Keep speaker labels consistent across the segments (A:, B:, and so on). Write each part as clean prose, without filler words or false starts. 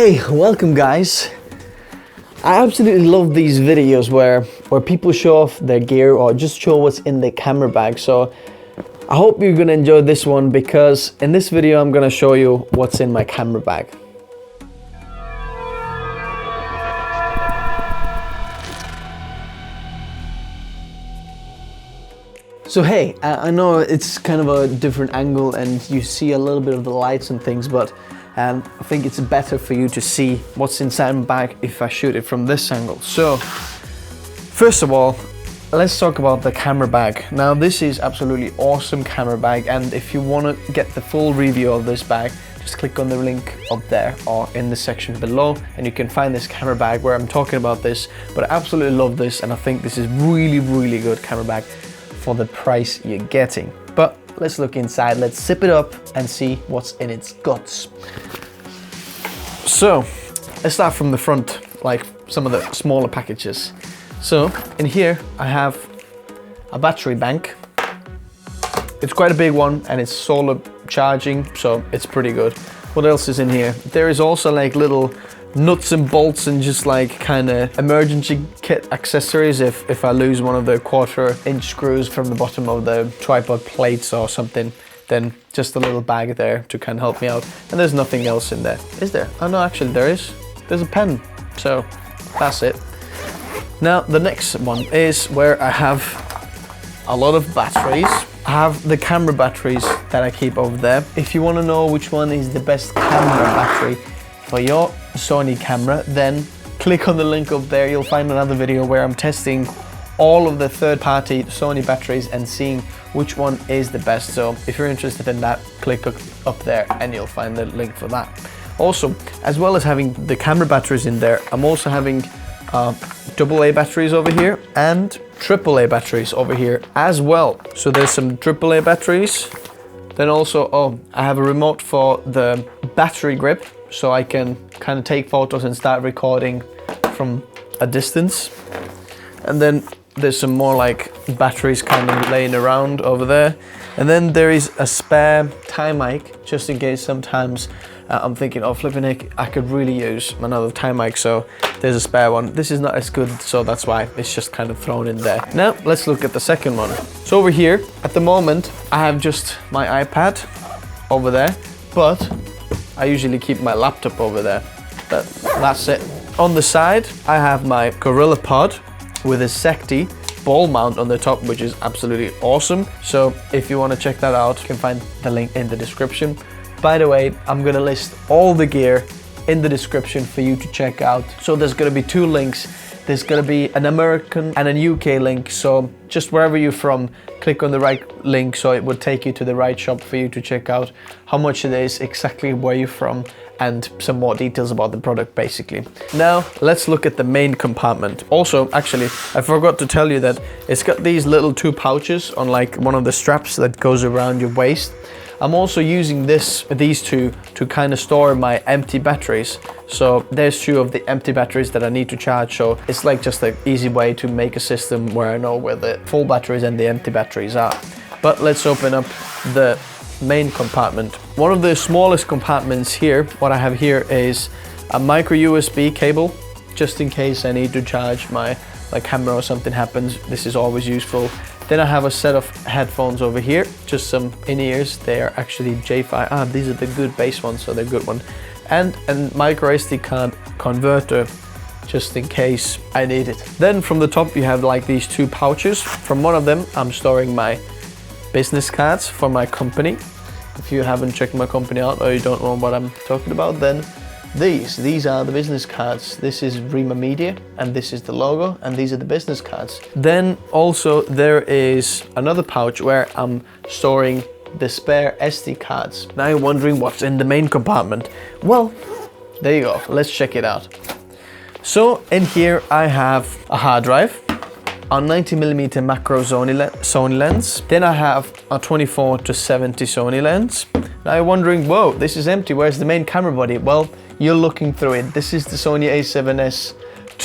A: Hey, welcome guys. I absolutely love these videos where people show off their gear or just show what's in their camera bag. So I hope you're gonna enjoy this one, because in this video I'm gonna show you what's in my camera bag. So hey, I know it's kind of a different angle and you see a little bit of the lights and things, but I think it's better for you to see what's inside my bag if I shoot it from this angle. So first of all, let's talk about the camera bag. Now this is absolutely awesome camera bag, and if you want to get the full review of this bag, just click on the link up there or in the section below and you can find this camera bag where I'm talking about this. But I absolutely love this, and I think this is really good camera bag for the price you're getting. But let's look inside, let's zip it up and see what's in its guts. So let's start from the front, like some of the smaller packages. So in here I have a battery bank. It's quite a big one and it's solar charging, so it's pretty good. What else is in here? There is also like little nuts and bolts and just like kind of emergency kit accessories if I lose one of the 1/4-inch screws from the bottom of the tripod plates or something. Then just a little bag there to kind of help me out. And there's nothing else in there, is there? Oh no, actually there is. There's a pen, so that's it. Now the next one is where I have a lot of batteries. I have the camera batteries that I keep over there. If you want to know which one is the best camera battery for your Sony camera, then click on the link up there. You'll find another video where I'm testing all of the third-party Sony batteries and seeing which one is the best. So if you're interested in that, click up there and you'll find the link for that. Also, as well as having the camera batteries in there, I'm also having AA batteries over here and AAA batteries over here as well. So there's some AAA batteries. Then also, I have a remote for the Batterygrip, so I can kind of take photos and start recording from a distance. And then there's some more like batteries kind of laying around over there. And then there is a spare tie mic, just in case sometimes I'm thinking, oh flipping heck, I could really use another tie mic, so there's a spare one. This is not as good, so that's why it's just kind of thrown in there. Now let's look at the second one. So over here, at the moment, I have just my iPad over there, but I usually keep my laptop over there. That's it. On the side, I have my Gorillapod with a SECTI ball mount on the top, which is absolutely awesome. So if you want to check that out, you can find the link in the description. By the way, I'm gonna list all the gear in the description for you to check out. So there's gonna be 2 links. There's gonna be an American and a UK link. So just wherever you're from, click on the right link so it would take you to the right shop for you to check out how much it is, exactly where you're from, and some more details about the product basically. Now let's look at the main compartment. Also, actually, I forgot to tell you that it's got these little 2 pouches on like one of the straps that goes around your waist. I'm also using these 2 to kind of store my empty batteries. So there's 2 of the empty batteries that I need to charge. So it's like just an easy way to make a system where I know where the full batteries and the empty batteries are. But let's open up the main compartment. One of the smallest compartments here, what I have here is a micro USB cable, just in case I need to charge my camera or something happens. This is always useful. Then I have a set of headphones over here, just some in-ears. They are actually J5. These are the good bass ones, so they're good one. And a micro SD card converter, just in case I need it. Then from the top you have like these 2 pouches. From one of them I'm storing my business cards for my company. If you haven't checked my company out or you don't know what I'm talking about, then these are the business cards. This is Rima Media and this is the logo, and these are the business cards. Then also there is another pouch where I'm storing the spare SD cards. Now you're wondering what's in the main compartment. Well, there you go, let's check it out. So in here I have a hard drive, a 90mm macro Sony lens. Then I have a 24-70 Sony lens. Now you're wondering, whoa, this is empty, where's the main camera body? Well, you're looking through it. This is the Sony a7S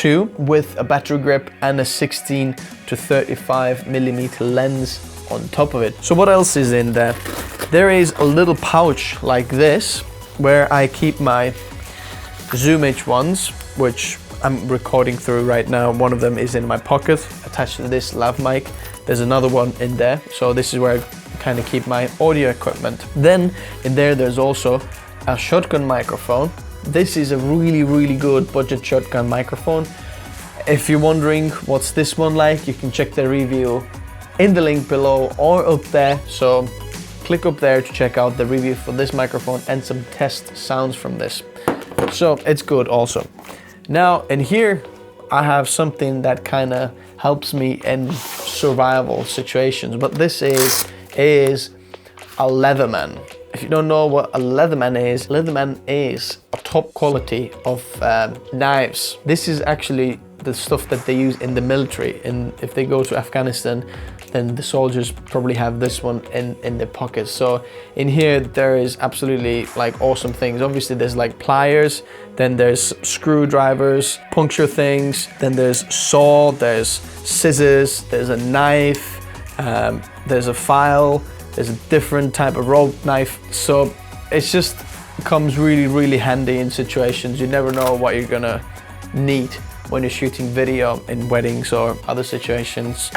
A: II with a battery grip and a 16-35mm lens on top of it. So what else is in there? There is a little pouch like this where I keep my Zoom H1s, which I'm recording through right now. One of them is in my pocket attached to this lav mic. There's another one in there. So this is where I kind of keep my audio equipment. Then in there's also a shotgun microphone. This is a really good budget shotgun microphone. If you're wondering what's this one like, you can check the review in the link below or up there. So click up there to check out the review for this microphone and some test sounds from this. So it's good also. Now in here I have something that kind of helps me in survival situations, but this is a Leatherman. If you don't know what a Leatherman is a top quality of knives. This is actually the stuff that they use in the military, and if they go to Afghanistan, then the soldiers probably have this one in their pockets. So in here there is absolutely like awesome things. Obviously there's like pliers, then there's screwdrivers, puncture things, then there's saw, there's scissors, there's a knife, there's a file, there's a different type of rope knife. So it's just comes really handy in situations. You never know what you're gonna need when you're shooting video in weddings or other situations.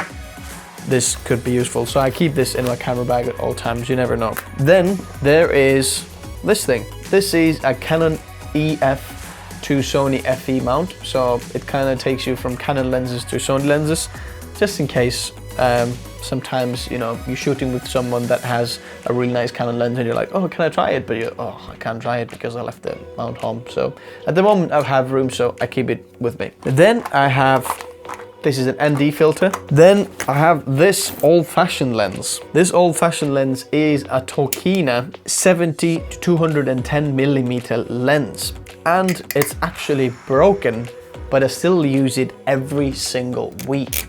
A: This could be useful. So I keep this in my camera bag at all times, you never know. Then there is this thing. This is a Canon EF to Sony FE mount. So it kind of takes you from Canon lenses to Sony lenses, just in case sometimes, you know, you're shooting with someone that has a really nice Canon lens and you're like, oh, can I try it? But you're, oh, I can't try it because I left the mount home. So at the moment I have room, so I keep it with me. Then I have, this is an ND filter. Then I have this Oldfashioned lens. This Oldfashioned lens is a Tokina 70 to 210 millimeter lens. And it's actually broken, but I still use it every single week.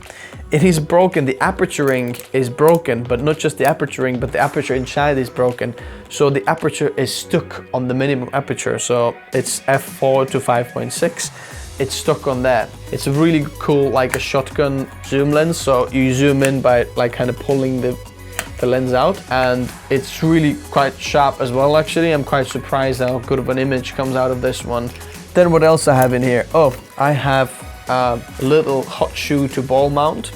A: It is broken, the aperture ring is broken, but not just the aperture ring, but the aperture inside is broken. So the aperture is stuck on the minimum aperture. So it's f4 to 5.6. It's stuck on that. It's a really cool, like a shotgun zoom lens. So you zoom in by like kind of pulling the lens out, and it's really quite sharp as well. Actually, I'm quite surprised how good of an image comes out of this one. Then what else I have in here? Oh, I have a little Hotshoe to ball mount,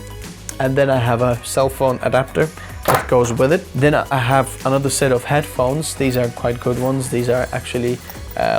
A: and then I have a cell phone adapter that goes with it. Then I have another set of headphones. These are quite good ones. These are actually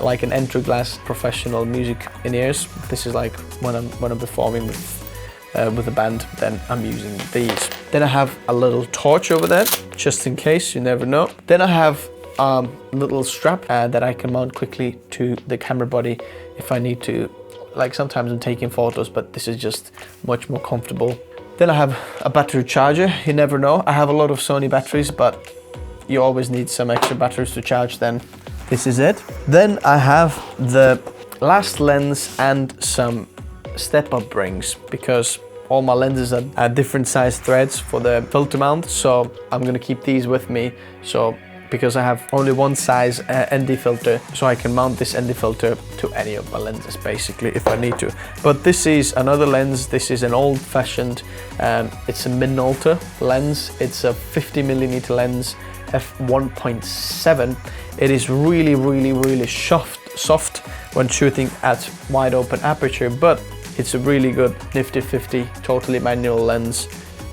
A: like an entry glass professional music in-ears. This is like when I'm performing with a band, then I'm using these. Then I have a little torch over there, just in case, you never know. Then I have a little strap that I can mount quickly to the camera body if I need to. Like sometimes I'm taking photos, but this is just much more comfortable. Then I have a battery charger. You never know. I have a lot of Sony batteries, but you always need some extra batteries to charge. Then this is it. Then I have the last lens and some Stepup rings, because all my lenses are different size threads for the filter mount. So I'm gonna keep these with me. So because I have only one size ND filter, so I can mount this ND filter to any of my lenses basically if I need to. But this is another lens. This is an Oldfashioned, it's a Minolta lens. It's a 50mm lens, f1.7. It is really soft when shooting at wide open aperture, but it's a really good nifty-fifty totally manual lens.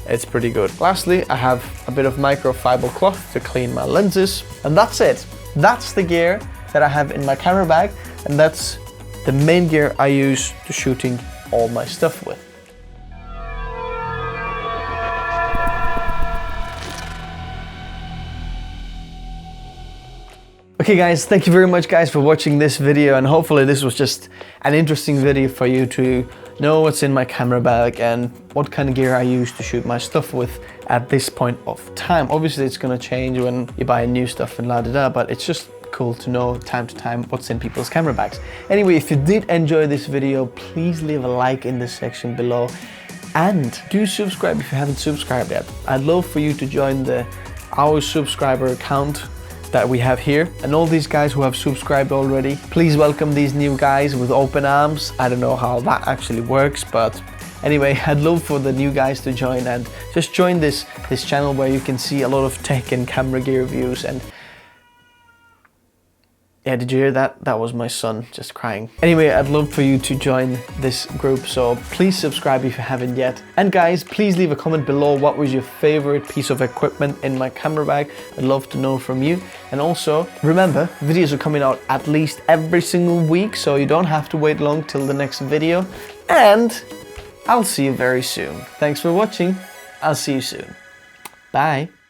A: It's pretty good. Lastly, I have a bit of microfiber cloth to clean my lenses, and that's it. That's the gear that I have in my camera bag, and that's the main gear I use to shooting all my stuff with. Okay guys, thank you very much guys for watching this video, and hopefully this was just an interesting video for you to know what's in my camera bag and what kind of gear I use to shoot my stuff with at this point of time. Obviously it's gonna change when you buy new stuff and la-da-da, but it's just cool to know time to time what's in people's camera bags. Anyway, if you did enjoy this video, please leave a like in the section below, and do subscribe if you haven't subscribed yet. I'd love for you to join our subscriber account that we have here, and all these guys who have subscribed already, please welcome these new guys with open arms. I don't know how that actually works, but anyway, I'd love for the new guys to join, and just join this channel where you can see a lot of tech and camera gear reviews, and Yeah, did you hear that? That was my son just crying. Anyway, I'd love for you to join this group, so please subscribe if you haven't yet. And guys, please leave a comment below what was your favorite piece of equipment in my camera bag. I'd love to know from you. And also, remember, videos are coming out at least every single week, so you don't have to wait long till the next video. And I'll see you very soon. Thanks for watching. I'll see you soon. Bye.